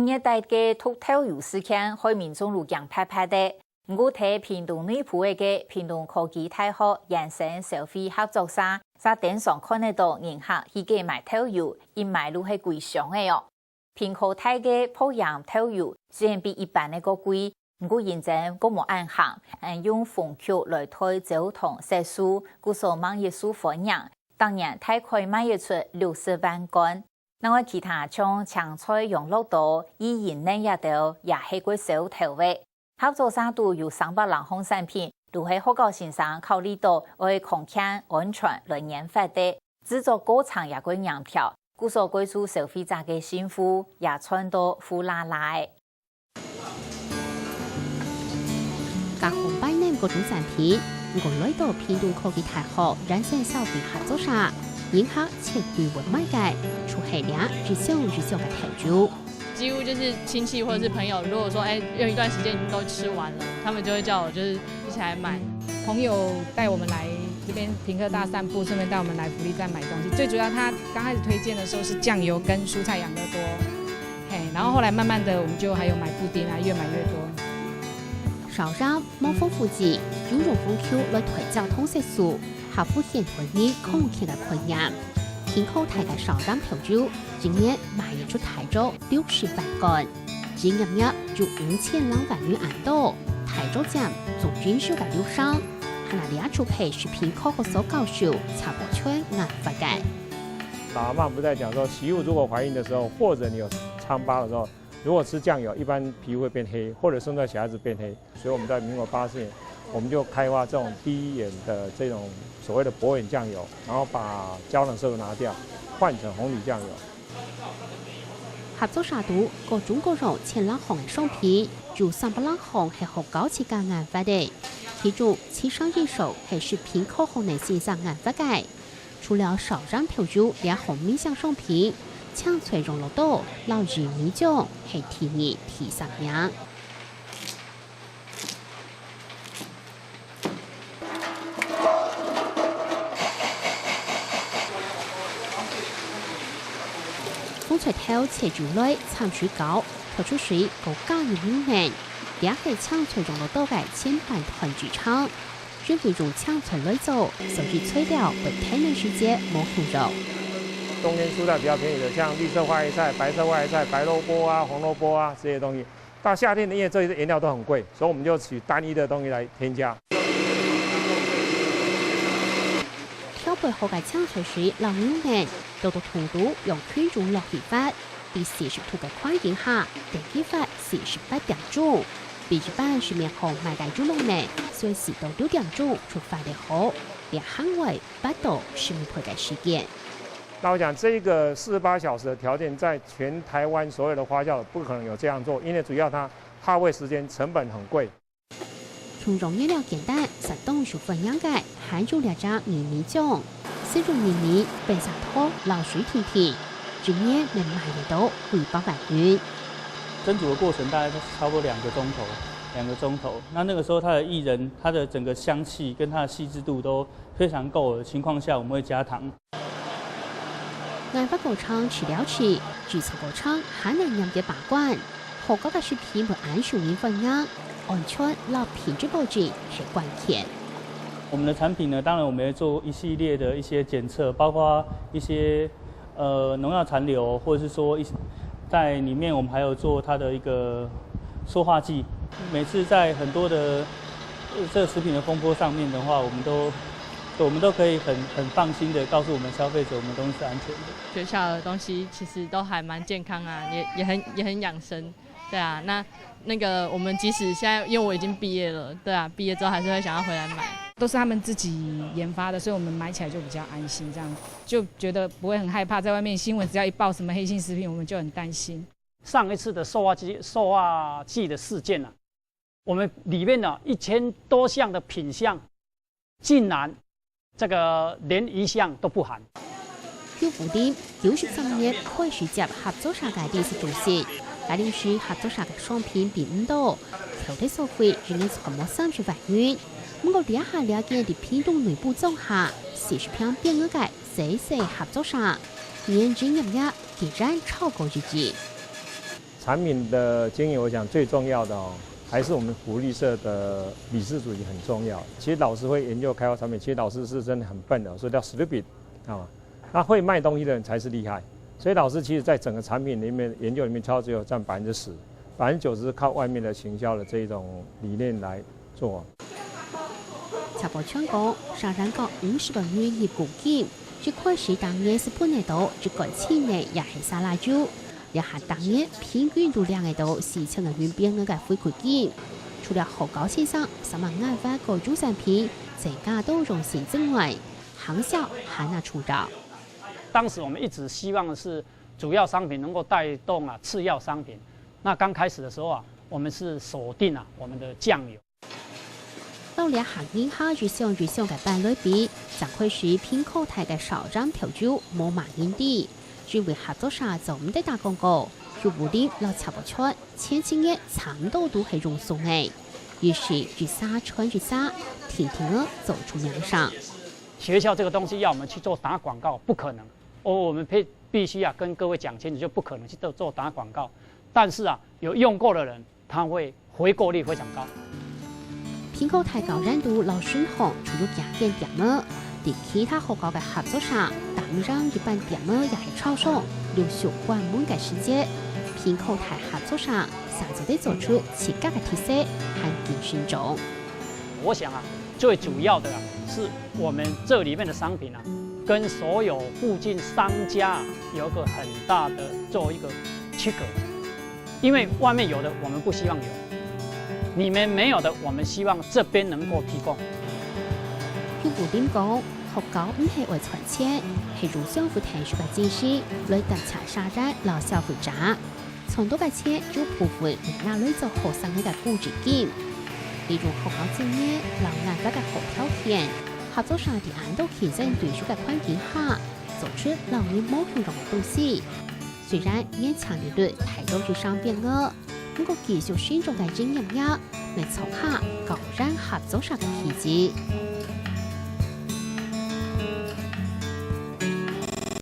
日大嘅脱透油事件，害民众路强拍拍的。我睇屏东内埔嘅屏东科技大学延伸社会合作社，在电上看得到人客去嘅卖透油，因卖路係贵上嘅哦。屏科大嘅普阳透油虽然比一般嘅個貴，不過認真個冇按行，用風橋來推交通設施，故所網業數歡迎。當然，大概賣得出60萬罐。另外，其他像青菜、羊肉刀、伊人呢也都也係過少頭位。合作社都有300人烘產品，都係好高先生考慮到為空間安全來研發的，製作過程也過樣條，故所貴出消費者嘅幸福也傳到呼啦啦。加紅白呢各種產品，我來到屏東科技大學人生消費合作社，迎客前對我買嘅，出係倆日上嘅態度。幾乎就是親戚或者是朋友，如果說有一段時間已經都吃完了，他們就會叫我就是一起來買。朋友帶我們來這邊屏科大散步，順便帶我們來福利站買東西。最主要，他剛開始推薦的時候是醬油跟蔬菜養樂多，然後後來慢慢的我們就還有買布丁啊，越買越多。sau讓某豐富節用用風橋來推交通設施，克服現代人空氣嘅困難。天后大嘅sau讓票主今年賣出台州60萬罐，今日就5000萬元按到，台州站總軍數嘅6上，係那倆出配是屏科所教授差不圈研發嘅。老阿嬤不在講說，媳婦如果懷孕的時候，或者你有瘡疤的時候，如果吃醬油，一般皮膚會變黑，或者生出來小孩子變黑。所以我們在民國80年，我們就開發這種低鹽的這種所謂的薄鹽醬油，然後把膠囊色素拿掉，換成紅鋁醬油。合作社度各種各樣前兩行嘅商品，就300兩行係好高設計研發的，其中7上1手係是屏科行內線上研發嘅。除了sau讓票主兩行面向商品，搶菜容樂多、老人米醬係提議提上名。風吹頭切住來參水高，投出水高加入裡面，兩係搶菜容樂多嘅前半團主場。準備用搶菜來做，所以材料會太耐時間冇紅肉。冬天蔬菜比較便宜的，像綠色花椰菜、白色花椰菜、白蘿蔔啊、紅蘿蔔啊這些東西。到夏天，因為這些原料都很貴，所以我們就取單一的東西來添加。挑背後嘅搶菜水流面面，到同度用圈種落去法，第40度嘅寬點下，定機法48點鐘。比一般市面紅賣嘅豬肉呢，隨時到6點鐘出發的好，連行為8到10倍嘅時間。那我講，這個48小時的條件，在全台灣所有的花轎不可能有這樣做，因為主要它耗費時間，成本很貴。從容原料簡單，實凍熟分樣嘅，含住2張米米醬，絲絨米米變成湯，撈水甜甜，今年能賣得到800萬元。蒸煮的過程大概超過2個鐘頭，那個時候它的薏仁，它的整個香氣跟它的細緻度都非常夠的情況下，我們會加糖。研發過程遲了遲，製作過程還能嚴格把關，好高嘅食品會按數年份樣，安全和品質保證是關鍵。我們的產品呢，當然我們會做一系列的一些檢測，包括一些農藥殘留，或者是說在裡面我們還有做它的一個塑化劑。每次在很多的這個食品的風波上面的話，我們都可以很放心的告訴我們消費者，我們東西是安全的。學校的東西其實都還蠻健康啊，也很養生，對啊。那個我們即使現在因為我已經畢業了，對啊，畢業之後還是會想要回來買。都是他們自己研發的，所以我們買起來就比較安心，這樣就覺得不會很害怕。在外面新聞只要一報什麼黑心食品，我們就很擔心。上一次的塑化劑的事件啊，我們裡面呢1000多項的品項，竟然這個連一項都不含。有布丁93年開始接合作社嘅第4主席，但臨時合作社嘅商品並唔多，調低收費仍然超過30萬元。不過兩下了解的屏東內部總下40片變額嘅4合作社，年經營額依然超過1億。产品的经营，我想最重要的还是我们福利社的理事主席很重要。其实老师会研究开发产品，其实老师是真的很笨的，所以叫 stupid 啊。那会卖东西的人才是厉害。所以老师其实在整个产品里面研究里面，只有占10%，90%是靠外面的行销的这一种理念来做。侨保全港上任个50个女业务经，最开始当年是半年度，最近7年也是沙拉猪。也下当年平均都2个到4000个元边额嘅回馈金，除了好高先生3万2万個主產品增加到融線之外，行銷還拿出道。当时我们一直希望的是主要商品能够带动次要商品。那刚开始的时候我们是锁定我们的酱油。到了行業下越上嘅班裏邊，就開始偏口台嘅首張調酒冇賣煙啲。專為合作社做唔得打廣告，如無定老茶不出，前幾年差唔多都係用送嘅。於是越殺穿越殺，天天走出名聲。學校這個東西要我們去做打廣告，不可能。我們必須跟各位講清楚，就不可能去做打廣告。但是有用過的人，他會回購率非常高。偏口台高染度老選項，除咗價錢點麼，啲其他學校嘅合作社。讓一般點麼也係超送，留宿關門嘅時節，偏口台合作社甚至得做出自家嘅特色和健身中。我想最主要的是我們這裡面的商品跟所有附近商家有一個很大的做一個區隔，因為外面有的我們不希望有，你們沒有的我們希望這邊能夠提供。如果點講？學校唔係為賺錢，係用政府提出嘅知識來達成沙人老消費者，從多嘅錢就部分拿來做學生嘅補助金。例如學校經驗老眼家嘅學條件，合作社啲人都其實對書嘅環境下，做出老年冇用嘅東西。雖然勉強利率睇到住上邊嘅，不過技術選中嘅經驗也嚟從下高染合作社嘅體質。